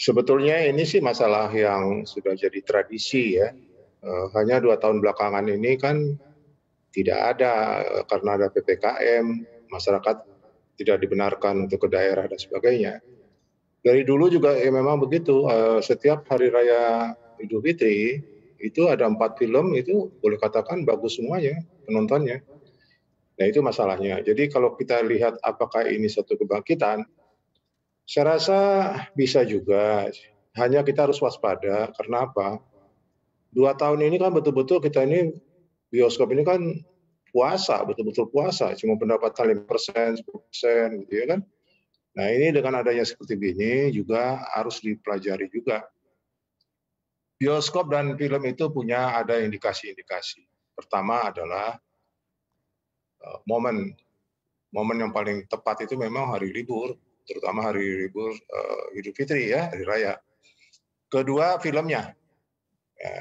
Sebetulnya ini sih masalah yang sudah jadi tradisi ya. Hanya 2 tahun belakangan ini kan tidak ada, karena ada PPKM, masyarakat tidak dibenarkan untuk ke daerah dan sebagainya. Dari dulu juga ya memang begitu, setiap hari raya Idul Fitri, itu ada 4 film itu boleh katakan bagus semuanya penontonnya. Nah itu masalahnya. Jadi kalau kita lihat apakah ini satu kebangkitan, saya rasa bisa juga, hanya kita harus waspada. Karena apa? 2 tahun ini kan betul-betul kita ini bioskop ini kan puasa, betul-betul puasa, cuma pendapatan 5%, 10% gitu ya kan. Nah ini dengan adanya seperti ini juga harus dipelajari juga. Bioskop dan film itu punya ada indikasi-indikasi. Pertama adalah, momen. Momen yang paling tepat itu memang hari libur, terutama hari libur, Idul Fitri ya, hari raya. Kedua filmnya,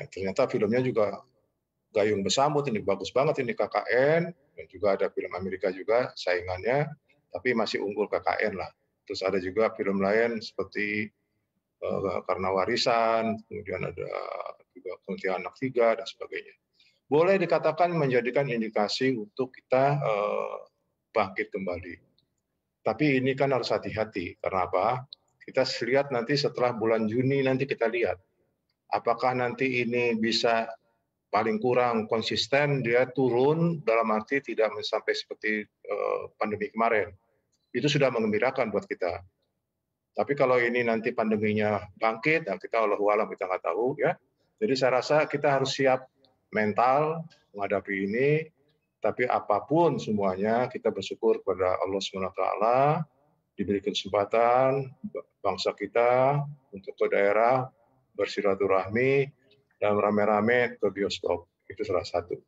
ternyata filmnya juga gayung bersambut ini, bagus banget ini KKN, dan juga ada film Amerika juga saingannya, tapi masih unggul KKN lah. Terus ada juga film lain seperti Karena Warisan, kemudian ada juga Kuntilanak 3 dan sebagainya. Boleh dikatakan menjadikan indikasi untuk kita bangkit kembali. Tapi ini kan harus hati-hati, karena apa? Kita lihat nanti setelah bulan Juni nanti kita lihat, apakah nanti ini bisa paling kurang konsisten dia turun dalam arti tidak sampai seperti pandemi kemarin. Itu sudah mengembirakan buat kita. Tapi kalau ini nanti pandeminya bangkit, nah kita Allahu a'lam kita nggak tahu ya. Jadi saya rasa kita harus siap mental menghadapi ini. Tapi apapun semuanya kita bersyukur kepada Allah Subhanahu Wa Taala diberi kesempatan bangsa kita untuk ke daerah bersilaturahmi dan rame-rame ke bioskop. Itu salah satu.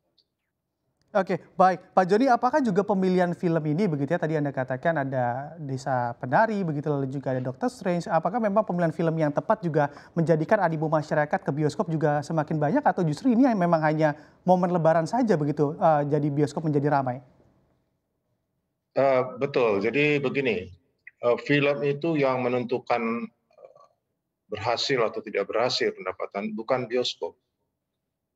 Oke, baik. Pak Joni, apakah juga pemilihan film ini begitu ya, tadi Anda katakan ada Desa Penari begitu, lalu juga ada Doctor Strange. Apakah memang pemilihan film yang tepat juga menjadikan animo masyarakat ke bioskop juga semakin banyak atau justru ini yang memang hanya momen lebaran saja begitu, jadi bioskop menjadi ramai? Betul, jadi begini, film itu yang menentukan berhasil atau tidak berhasil pendapatan bukan bioskop,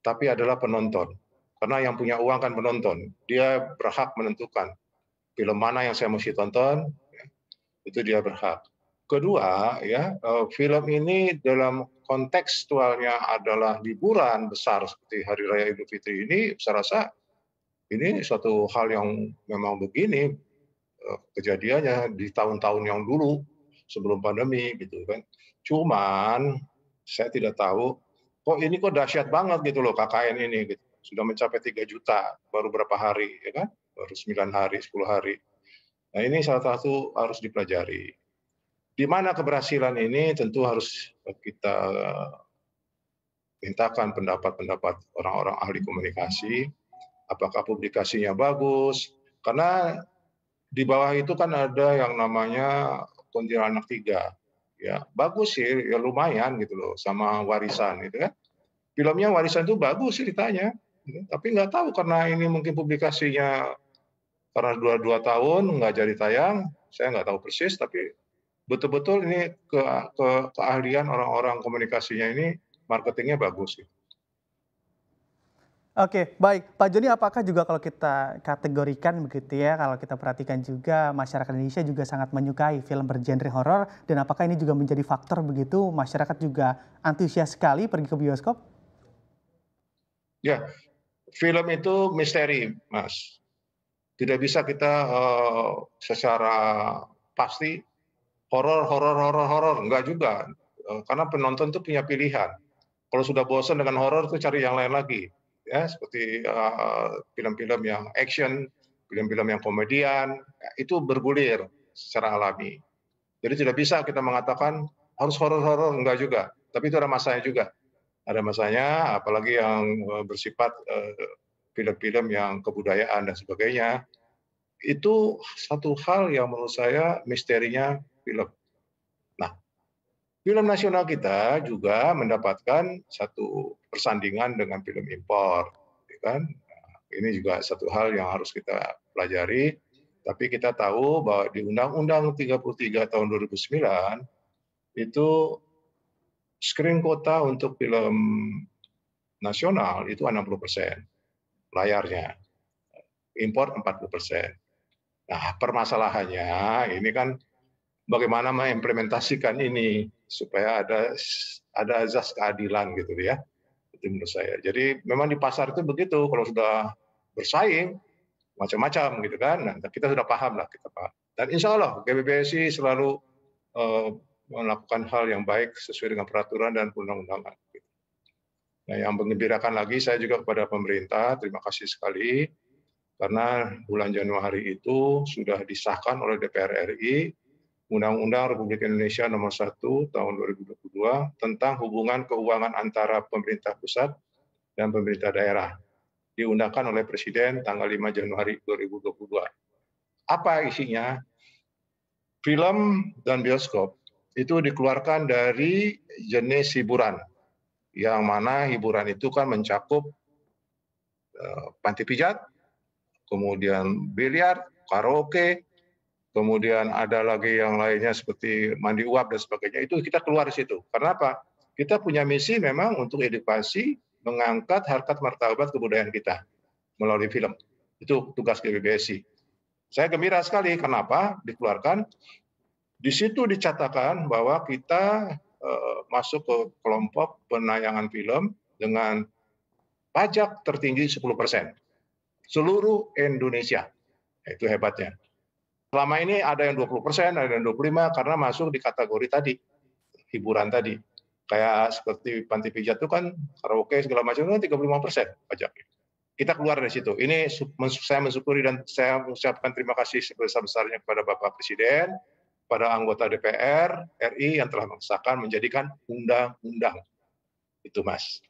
tapi adalah penonton. Karena yang punya uang kan penonton, dia berhak menentukan film mana yang saya mesti tonton, itu dia berhak. Kedua, ya, film ini dalam kontekstualnya adalah liburan besar seperti Hari Raya Idul Fitri ini, saya rasa ini suatu hal yang memang begini kejadiannya di tahun-tahun yang dulu sebelum pandemi gitu kan. Cuman saya tidak tahu kok ini kok dahsyat banget gitu loh KKN ini gitu. Sudah mencapai 3 juta baru berapa hari ya kan? Baru 9 hari, 10 hari. Nah, ini salah satu harus dipelajari. Di mana keberhasilan ini tentu harus kita mintakan pendapat-pendapat orang-orang ahli komunikasi, apakah publikasinya bagus, karena di bawah itu kan ada yang namanya Kuntilanak 3, ya bagus sih, ya lumayan gitu loh, sama Warisan gitu kan. Filmnya Warisan itu bagus ceritanya, gitu, tapi nggak tahu karena ini mungkin publikasinya karena dua tahun nggak jadi tayang, saya nggak tahu persis, tapi betul-betul ini keahlian orang-orang komunikasinya ini marketingnya bagus gitu. Oke, baik. Pak Joni, apakah juga kalau kita kategorikan begitu ya, kalau kita perhatikan juga masyarakat Indonesia juga sangat menyukai film bergenre horor dan apakah ini juga menjadi faktor begitu masyarakat juga antusias sekali pergi ke bioskop? Ya, film itu misteri, Mas. Tidak bisa kita secara pasti horor horor horor horor, enggak juga, karena penonton tuh punya pilihan. Kalau sudah bosan dengan horor tuh cari yang lain lagi, ya seperti, film-film yang action, film-film yang komedian, ya itu bergulir secara alami. Jadi tidak bisa kita mengatakan harus horor-horor, enggak juga, tapi itu ada masanya juga. Ada masanya apalagi yang, bersifat, film-film yang kebudayaan dan sebagainya, itu satu hal yang menurut saya misterinya film. Nah, film nasional kita juga mendapatkan satu persandingan dengan film impor, ya kan. Ini juga satu hal yang harus kita pelajari, tapi kita tahu bahwa di Undang-Undang 33 tahun 2009 itu screen quota untuk film nasional itu 60% layarnya, impor 40%. Nah, permasalahannya ini kan bagaimana mengimplementasikan ini supaya ada azas keadilan gitu ya. Itu menurut saya. Jadi memang di pasar itu begitu, kalau sudah bersaing macam-macam gitu kan. Nah, kita sudah paham lah, kita paham. Dan insya Allah GBBSI selalu melakukan hal yang baik sesuai dengan peraturan dan undang-undangan. Nah, yang mengembirakan lagi saya juga kepada pemerintah, terima kasih sekali karena bulan Januari itu sudah disahkan oleh DPR RI Undang-Undang Republik Indonesia Nomor 1 Tahun 2022 tentang hubungan keuangan antara pemerintah pusat dan pemerintah daerah. Diundangkan oleh Presiden tanggal 5 Januari 2022. Apa isinya? Film dan bioskop itu dikeluarkan dari jenis hiburan, yang mana hiburan itu kan mencakup panti pijat, kemudian biliar, karaoke, kemudian ada lagi yang lainnya seperti mandi uap dan sebagainya. Itu kita keluar di situ. Karena apa? Kita punya misi memang untuk edukasi, mengangkat harkat martabat kebudayaan kita melalui film. Itu tugas GBBSI. Saya gembira sekali. Kenapa dikeluarkan? Di situ dicatatkan bahwa kita masuk ke kelompok penayangan film dengan pajak tertinggi 10%. Seluruh Indonesia. Itu hebatnya. Selama ini ada yang 20%, ada yang 25% karena masuk di kategori tadi, hiburan tadi. Kayak seperti panti pijat itu kan, karaoke segala macam itu kan 35% pajaknya. Kita keluar dari situ. Ini saya mensyukuri dan saya mengucapkan terima kasih sebesar-besarnya kepada Bapak Presiden, pada anggota DPR RI yang telah mengesahkan menjadikan undang-undang. Itu Mas.